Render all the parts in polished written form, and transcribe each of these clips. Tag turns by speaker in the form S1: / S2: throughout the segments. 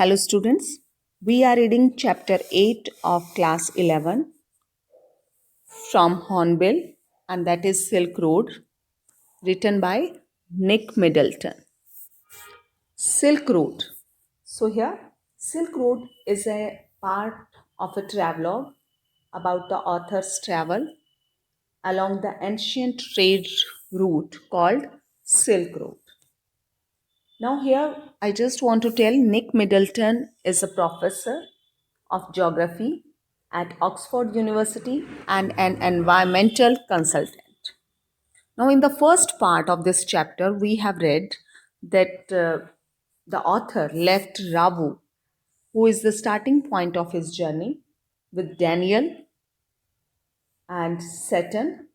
S1: Hello students, we are reading chapter 8 of class 11 from Hornbill, and that is Silk Road, written by Nick Middleton. Silk Road. So here Silk Road is a part of a travelogue about the author's travel along the ancient trade route called Silk Road. Now, here I just want to tell Nick Middleton is a professor of geography at Oxford University and an environmental consultant. Now, in the first part of this chapter, we have read that the author left Ravu, who is the starting point of his journey, with Daniel and Saturn.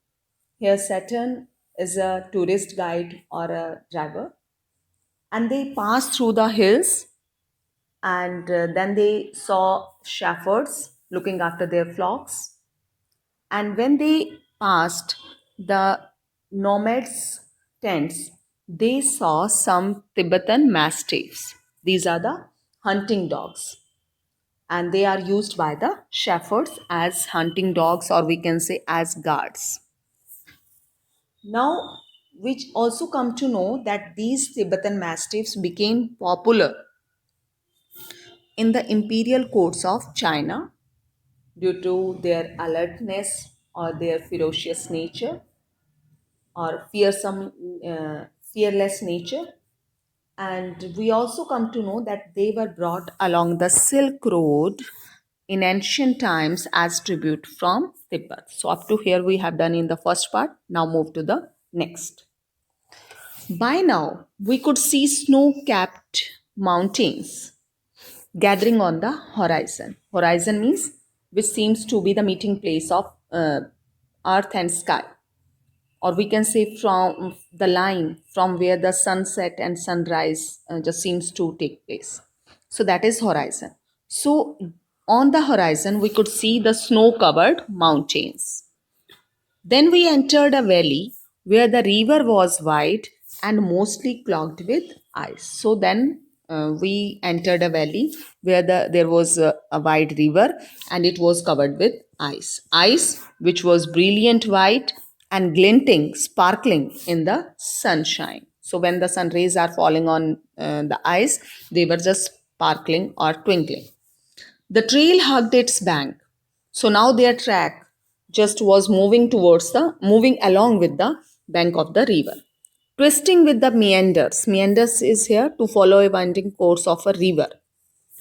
S1: Here, Saturn is a tourist guide or a driver, and they pass through the hills, and then they saw shepherds looking after their flocks. And when they passed the nomads' tents, they saw some Tibetan mastiffs. These are the hunting dogs, and they are used by the shepherds as hunting dogs, or we can say as guards. Now, we also come to know that these Tibetan mastiffs became popular in the imperial courts of China due to their alertness or their ferocious nature or fearless nature. And we also come to know that they were brought along the Silk Road in ancient times as tribute from Tibet. So, up to here, we have done in the first part. Now, move to the next. By now, we could see snow capped mountains gathering on the horizon. Horizon means which seems to be the meeting place of earth and sky, or we can say from the line from where the sunset and sunrise just seems to take place. So that is horizon. So on the horizon we could see the snow covered mountains. Then we entered a valley where the river was wide and mostly clogged with ice. So then we entered a valley where there was a wide river and it was covered with ice. Ice which was brilliant white and glinting, sparkling in the sunshine. So when the sun rays are falling on the ice, they were just sparkling or twinkling. The trail hugged its bank. So now their track just was moving along with the bank of the river, twisting with the meanders. Meanders is here to follow a winding course of a river.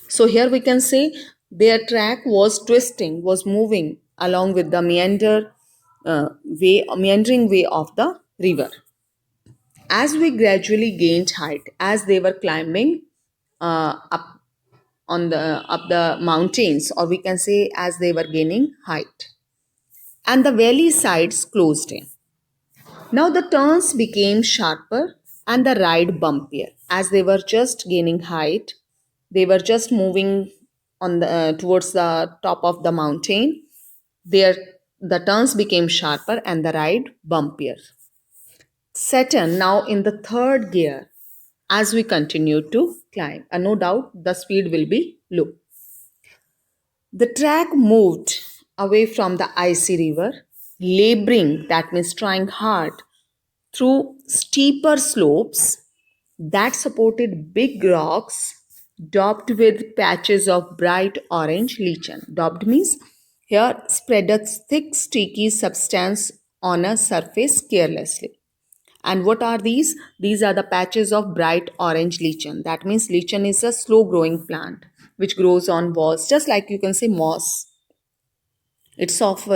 S1: So here we can say their track was twisting, was moving along with the meandering way of the river. As we gradually gained height, as they were climbing up up the mountains, or we can say as they were gaining height, and the valley sides closed in. Now the turns became sharper and the ride bumpier. As they were just gaining height, they were just moving on the towards the top of the mountain. Their the turns became sharper and the ride bumpier. Saturn now in the third gear as we continue to climb. And no doubt the speed will be low. The track moved away from the icy river, laboring, that means trying hard, through steeper slopes that supported big rocks daubed with patches of bright orange lichen. Daubed means here spread a thick sticky substance on a surface carelessly. And what are these? These are the patches of bright orange lichen. That means lichen is a slow growing plant which grows on walls, just like you can say moss. It's of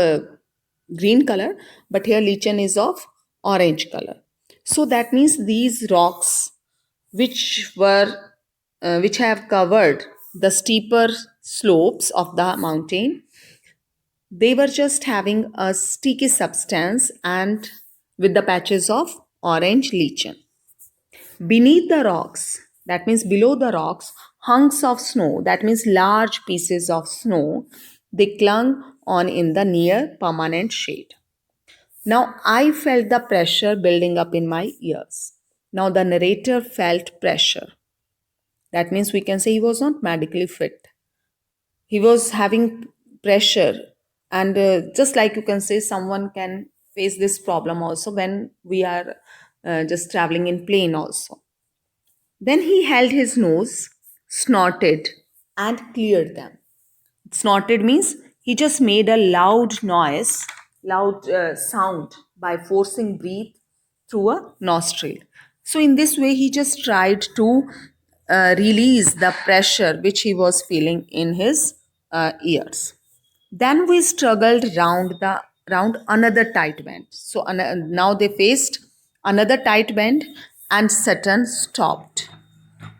S1: green color, but here lichen is of orange color. So that means these rocks which have covered the steeper slopes of the mountain, they were just having a sticky substance and with the patches of orange lichen. Beneath the rocks, that means below the rocks, hunks of snow, that means large pieces of snow, they clung on in the near permanent shade. Now I felt the pressure building up in my ears. Now the narrator felt pressure. That means we can say he was not medically fit. He was having pressure, and just like you can say, someone can face this problem also when we are just traveling in plane also. Then he held his nose, snorted, and cleared them. Snorted means he just made a loud noise, loud sound by forcing breath through a nostril. So, in this way, he just tried to release the pressure which he was feeling in his ears. Then we struggled round another tight bend. So now they faced another tight bend, and Sutton stopped.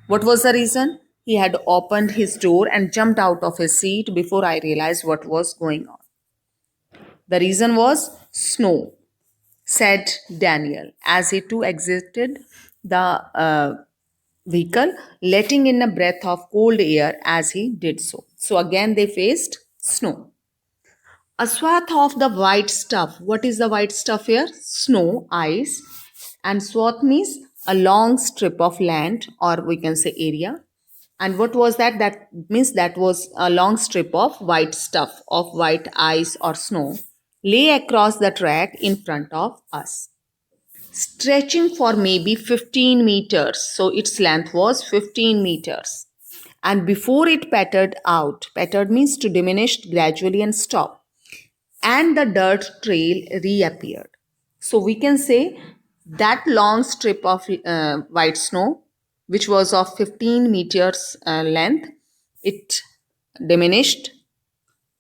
S1: What was the reason? He had opened his door and jumped out of his seat before I realized what was going on. The reason was snow, said Daniel as he too exited the vehicle, letting in a breath of cold air as he did so. So again, they faced snow. A swath of the white stuff. What is the white stuff here? Snow, ice. And swath means a long strip of land, or we can say area. And what was that? That means that was a long strip of white stuff, of white ice or snow, lay across the track in front of us, stretching for maybe 15 meters. So its length was 15 meters. And before it pattered out, pattered means to diminish gradually and stop, and the dirt trail reappeared. So we can say that long strip of white snow, which was of 15 meters length, it diminished,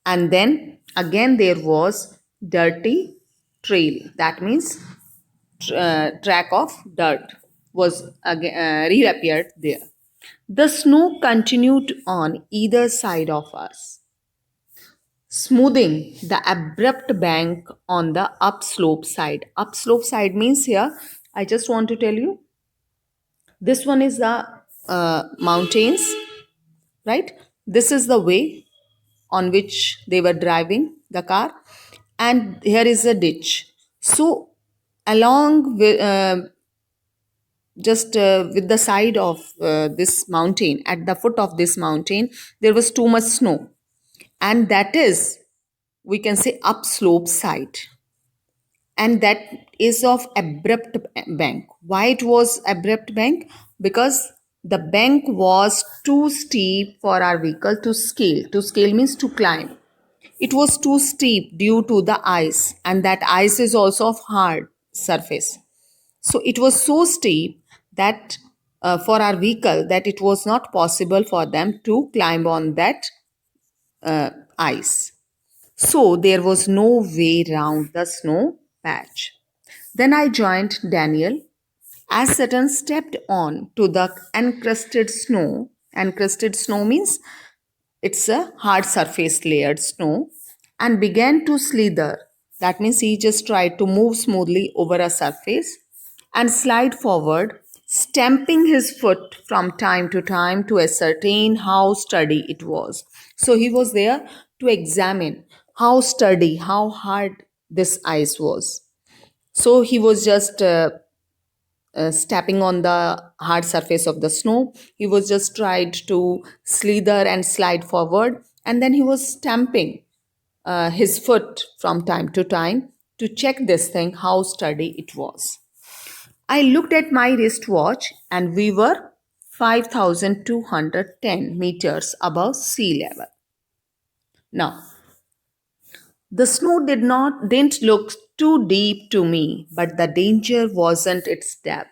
S1: and then again there was dirty trail. That means track of dirt was again reappeared there. The snow continued on either side of us, smoothing the abrupt bank on the upslope side. Upslope side means here, I just want to tell you, this one is the mountains, right? This is the way on which they were driving the car, and here is a ditch. So, along with just with the side of this mountain, at the foot of this mountain, there was too much snow, and that is, we can say, upslope side, and that is of abrupt bank. Why it was abrupt bank? Because the bank was too steep for our vehicle to scale. To scale means to climb. It was too steep due to the ice, and that ice is also of hard surface. So it was so steep that for our vehicle, that it was not possible for them to climb on that ice. So there was no way round the snow patch. Then I joined Daniel as Sutton stepped on to the encrusted snow. Encrusted snow means it's a hard surface layered snow, and began to slither. That means he just tried to move smoothly over a surface and slide forward, stamping his foot from time to time to ascertain how sturdy it was. So he was there to examine how sturdy, how hard this ice was. So he was just stepping on the hard surface of the snow. He was just tried to slither and slide forward, and then he was stamping his foot from time to time to check this thing how sturdy it was. I looked at my wristwatch, and we were 5,210 meters above sea level. Now, the snow didn't look too deep to me, but the danger wasn't its depth.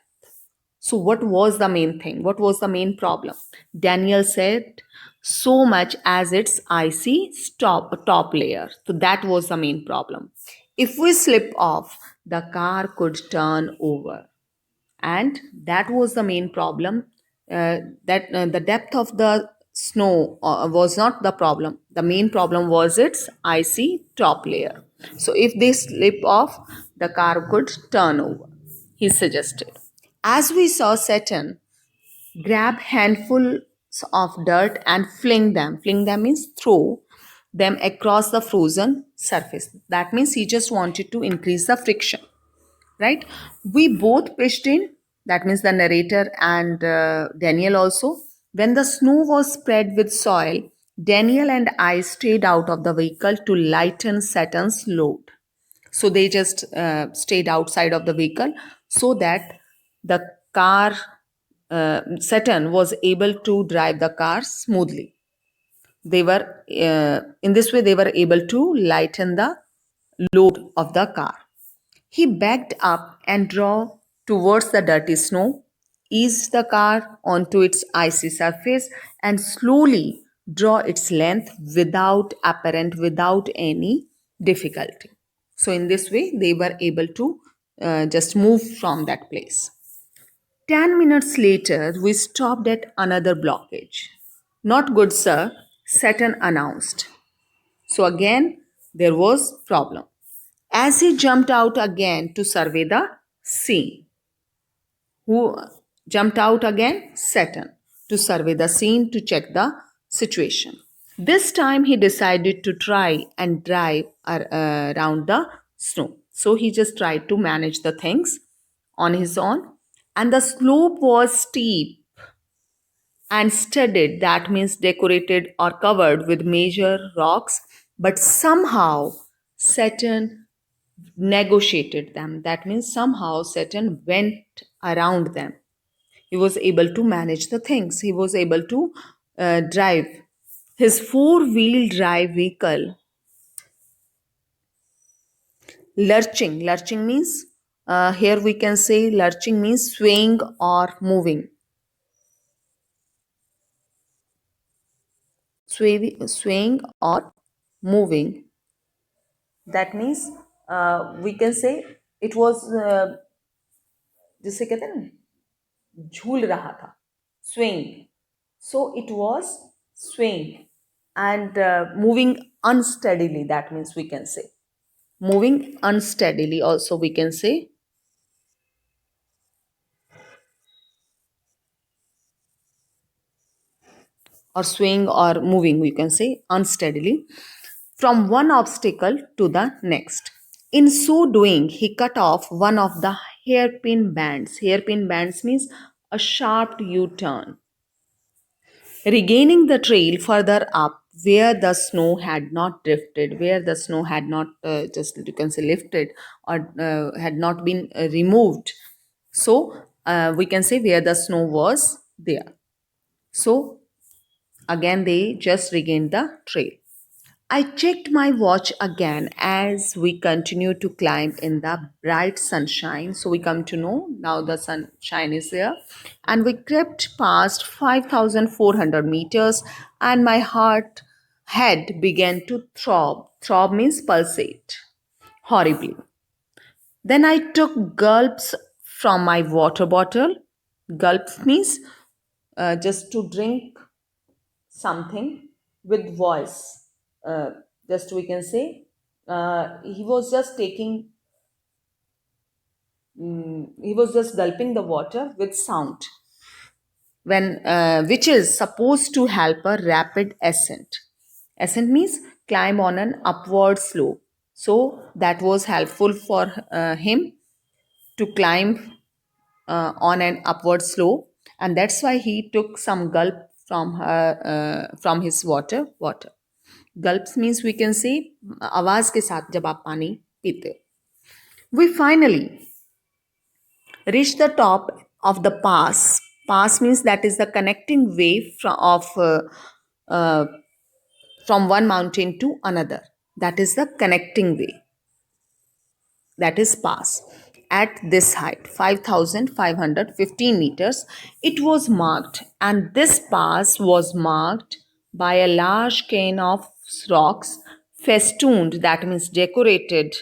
S1: So, what was the main thing? What was the main problem? Daniel said, so much as its icy top layer. So, that was the main problem. If we slip off, the car could turn over. And that was the main problem. That the depth of the snow was not the problem. The main problem was its icy top layer. So, if they slip off, the car could turn over, he suggested. As we saw Saturn grab handfuls of dirt and fling them means throw them across the frozen surface. That means he just wanted to increase the friction, right? We both pitched in, that means the narrator and Daniel also, When the snow was spread with soil, Daniel and I stayed out of the vehicle to lighten Saturn's load. So they just stayed outside of the vehicle so that the car, Saturn was able to drive the car smoothly. They were, in this way, they were able to lighten the load of the car. He backed up and drove towards the dirty snow, eased the car onto its icy surface, and slowly draw its length without any difficulty. So in this way, they were able to just move from that place. 10 minutes later, we stopped at another blockage. Not good, sir, Saturn announced. So again, there was problem. As he jumped out again to survey the scene. Who jumped out again? Saturn. To survey the scene, to check the situation. This time he decided to try and drive around the snow. So he just tried to manage the things on his own. And the slope was steep and studded, that means decorated or covered with major rocks, but somehow Saturn negotiated them. That means somehow Saturn went around them. He was able to manage the things. He was able to drive his four-wheel drive vehicle. Lurching. Lurching means, here we can say lurching means swaying or moving. Swaying or moving. That means we can say it was जिसे कहते हैं ना झूल रहा था swaying. So it was swaying and moving unsteadily. That means we can say moving unsteadily also we can say. Or swaying or moving, we can say unsteadily, from one obstacle to the next. In so doing, he cut off one of the hairpin bands. Hairpin bands means a sharp U turn. Regaining the trail further up where the snow had not drifted, where the snow had not just you can say lifted or had not been removed. So we can say where the snow was there. So again, they just regained the trail. I checked my watch again as we continue to climb in the bright sunshine. So we come to know now the sunshine is there. And we crept past 5,400 meters, and my head began to throb. Throb means pulsate horribly. Then I took gulps from my water bottle. Gulps means just to drink something with voice. Just we can say he was just taking, he was just gulping the water with sound, when which is supposed to help a rapid ascent. Ascent means climb on an upward slope. So that was helpful for him to climb on an upward slope, and that's why he took some gulp from his water. Gulps means we can say आवाज के साथ जब आप पानी पीते हो. We finally reached the top of the pass. Pass means that is the connecting way uh, from one mountain to another. That is the connecting way. That is pass. At this height, 5,515 meters, it was marked, and this pass was marked by a large cane of rocks festooned, that means decorated,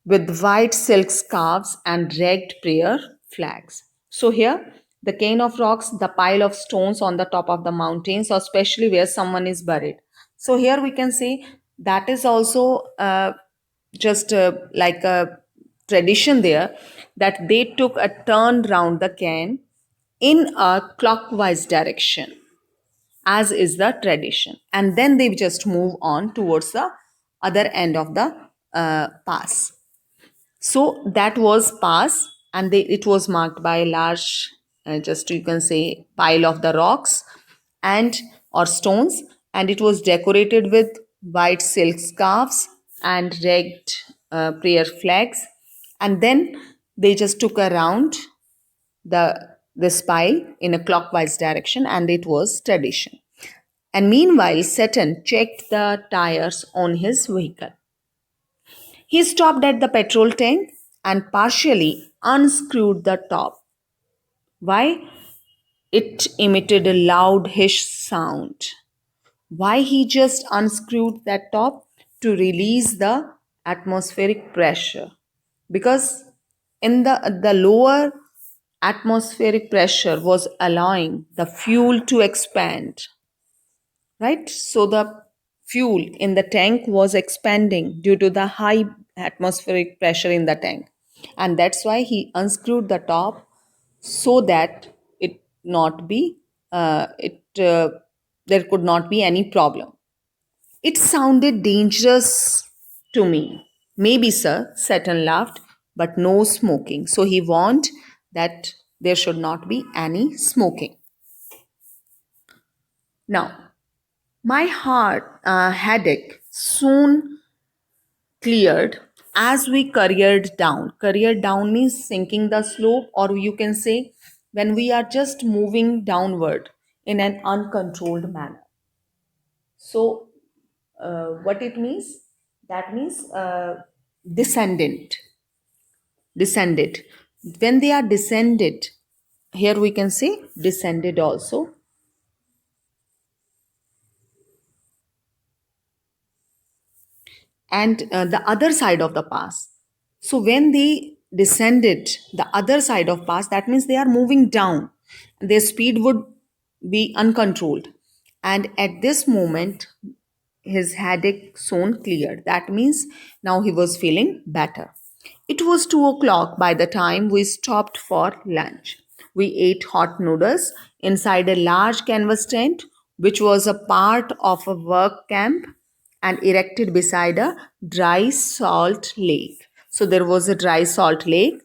S1: with white silk scarves and ragged prayer flags. So, here the cane of rocks, the pile of stones on the top of the mountains, or especially where someone is buried. So, here we can see that is also just like a tradition there, that they took a turn round the cane in a clockwise direction, as is the tradition, and then they just move on towards the other end of the pass. So that was pass, and it was marked by a large just you can say pile of the rocks and or stones, and it was decorated with white silk scarves and red prayer flags. And then they just took around this pile in a clockwise direction, and it was tradition. And meanwhile, Saturn checked the tires on his vehicle. He stopped at the petrol tank and partially unscrewed the top. Why? It emitted a loud hiss sound. Why he just unscrewed that top? To release the atmospheric pressure. Because in the lower atmospheric pressure was allowing the fuel to expand, right? So the fuel in the tank was expanding due to the high atmospheric pressure in the tank, and that's why he unscrewed the top so that it not be it there could not be any problem. It sounded dangerous to me. Maybe, sir, Saturn laughed, but no smoking. So he warned that there should not be any smoking. Now, my heart headache soon cleared as we careered down. Careered down means sinking the slope, or you can say when we are just moving downward in an uncontrolled manner. So, what it means? That means descendant, descended. When they are descended, here we can say descended also. And the other side of the pass. So when they descended the other side of pass, that means they are moving down. Their speed would be uncontrolled. And at this moment, his headache soon cleared. That means now he was feeling better. It was 2 o'clock by the time we stopped for lunch. We ate hot noodles inside a large canvas tent, which was a part of a work camp and erected beside a dry salt lake. So there was a dry salt lake,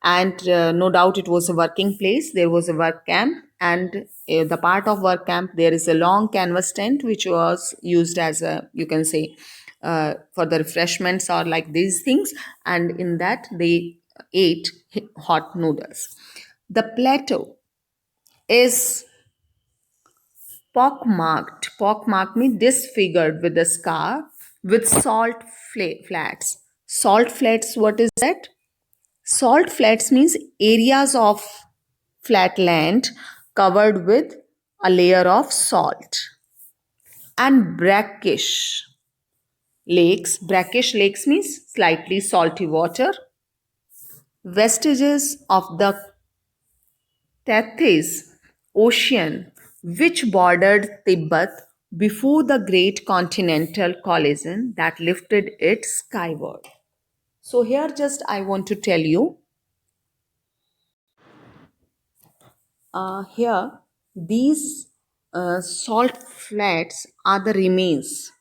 S1: and no doubt it was a working place. There was a work camp, and the part of work camp there is a long canvas tent which was used as a, you can say, for the refreshments or like these things, and in that they ate hot noodles. The plateau is pockmarked means disfigured with a scar with flats. Salt flats, what is that? Salt flats means areas of flat land covered with a layer of salt. And brackish lakes means slightly salty water. Vestiges of the Tethys Ocean, which bordered Tibet before the great continental collision that lifted it skyward. So, here just I want to tell you here these salt flats are the remains.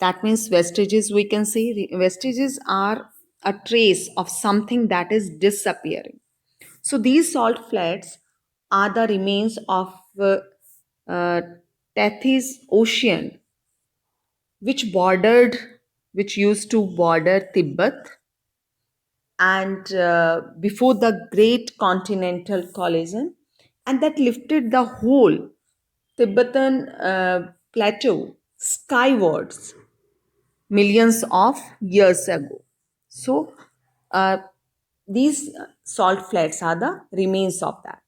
S1: That means vestiges, we can say vestiges are a trace of something that is disappearing. So these salt flats are the remains of uh, Tethys Ocean, which bordered, which used to border Tibet, and before the great continental collision, and that lifted the whole Tibetan plateau skywards millions of years ago. So, uh, these salt flats are the remains of that.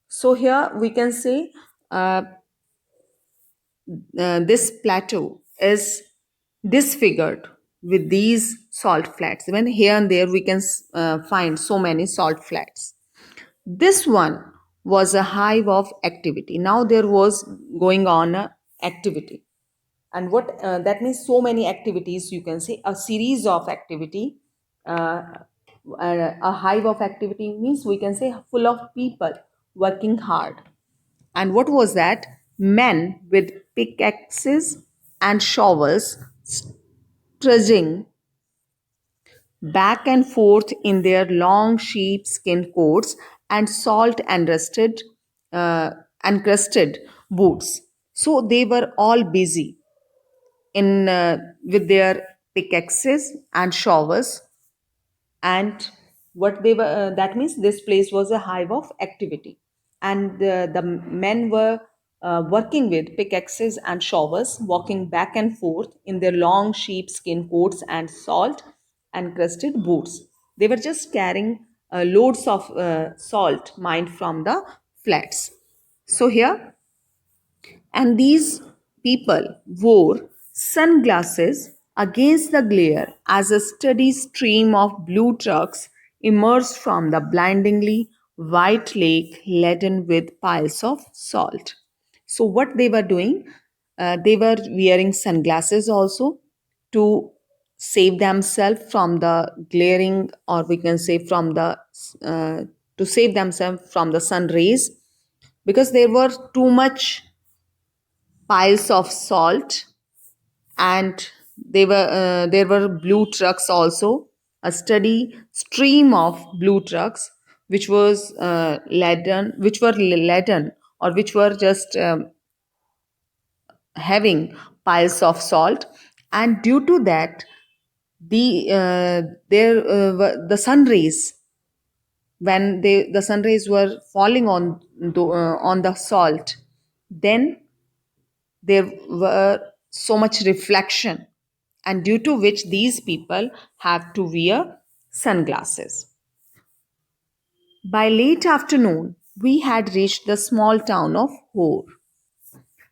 S1: So, here we can say uh, this plateau is disfigured with these salt flats. Even here and there, we can find so many salt flats. This one was a hive of activity. Now there was going on a activity, and what that means, so many activities, you can say a series of activity. uh, a hive of activity means we can say full of people working hard. And what was that? Men with pickaxes and shovels trudging back and forth in their long sheepskin coats and salt uh, and crusted boots. So they were all busy in with their pickaxes and shovels, and what they were that means this place was a hive of activity, and the men were working with pickaxes and shovels, walking back and forth in their long sheepskin coats and salt and crusted boots. They were just carrying loads of salt mined from the flats. So here, and these people wore sunglasses against the glare as a steady stream of blue trucks emerged from the blindingly white lake laden with piles of salt. So, what they were doing, they were wearing sunglasses also to save themselves from the glaring, or we can say from the uh, to save themselves from the sun rays, because there were too much piles of salt, and there were blue trucks also, a steady stream of blue trucks which were laden, or which were just having piles of salt. And due to that, the sun rays, when the sun rays were falling on the salt, then there were so much reflection, and due to which these people have to wear sunglasses. By late afternoon, we had reached the small town of Hor,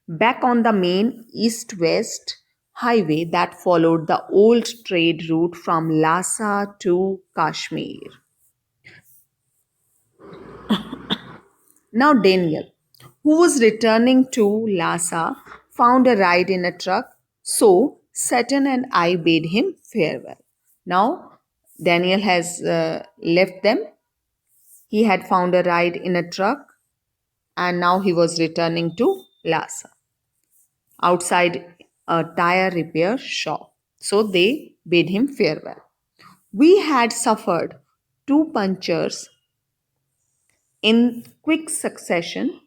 S1: back on the main east west highway that followed the old trade route from Lhasa to Kashmir. Now, Daniel, who was returning to Lhasa, found a ride in a truck, so Saturn and I bade him farewell. Now, Daniel has left them. He had found a ride in a truck, and now he was returning to Lhasa outside a tire repair shop. So they bade him farewell. We had suffered two punctures in quick succession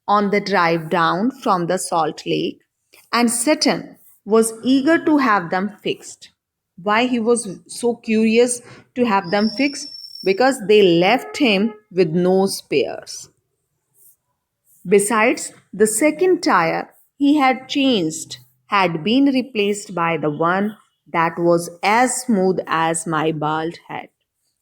S1: on the drive down from the Salt Lake, and Saturn was eager to have them fixed. Why he was so curious to have them fixed? Because they left him with no spares. Besides, the second tire he had changed had been replaced by the one that was as smooth as my bald head.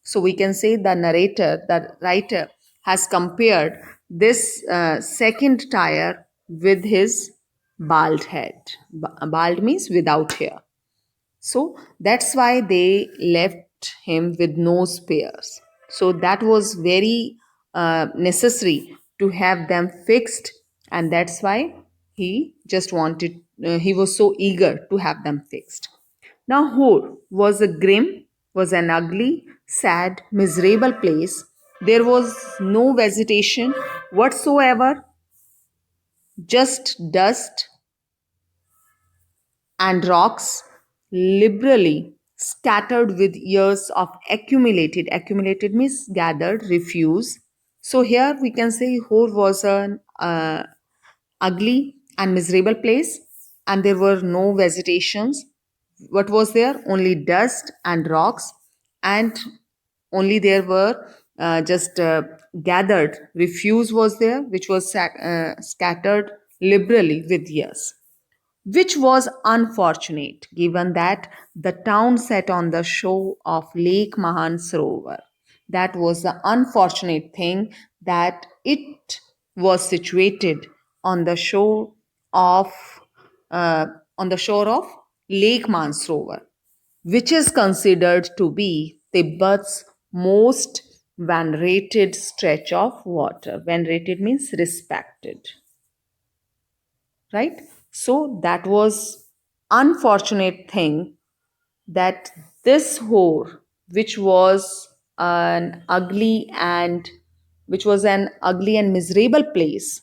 S1: So we can say the writer, has compared this second tire with his bald head. Bald means without hair. So that's why they left him with no spares. So that was very necessary to have them fixed, and that's why he was so eager to have them fixed. Now, Hor was an ugly, sad, miserable place. There was no vegetation whatsoever, just dust and rocks liberally scattered with years of accumulated means gathered refuse. So here we can say Hor was an ugly and miserable place, and there were no vegetations. What was there? Only dust and rocks, and only there were just gathered refuse was there, which was scattered liberally with years, which was unfortunate given that the town sat on the shore of Lake Mahansarovar. That was the unfortunate thing, that it was situated on the shore of uh, of Lake Mansarovar, which is considered to be Tibet's most venerated stretch of water. Venerated means respected, right? So that was unfortunate thing, that this whore, which was an ugly and miserable place,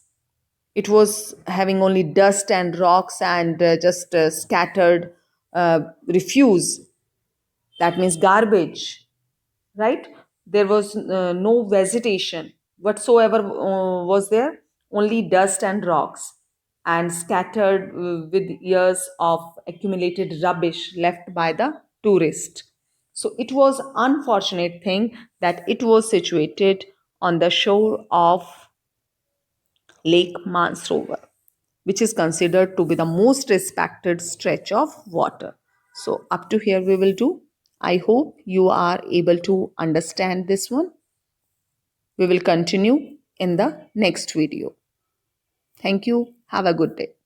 S1: it was having only dust and rocks and just scattered refuse, that means garbage, right? There was no vegetation whatsoever was there, only dust and rocks, and scattered with years of accumulated rubbish left by the tourist. So it was unfortunate thing that it was situated on the shore of Lake Mansarovar, which is considered to be the most respected stretch of water. So, up to here we will do. I hope you are able to understand this one. We will continue in the next video. Thank you. Have a good day.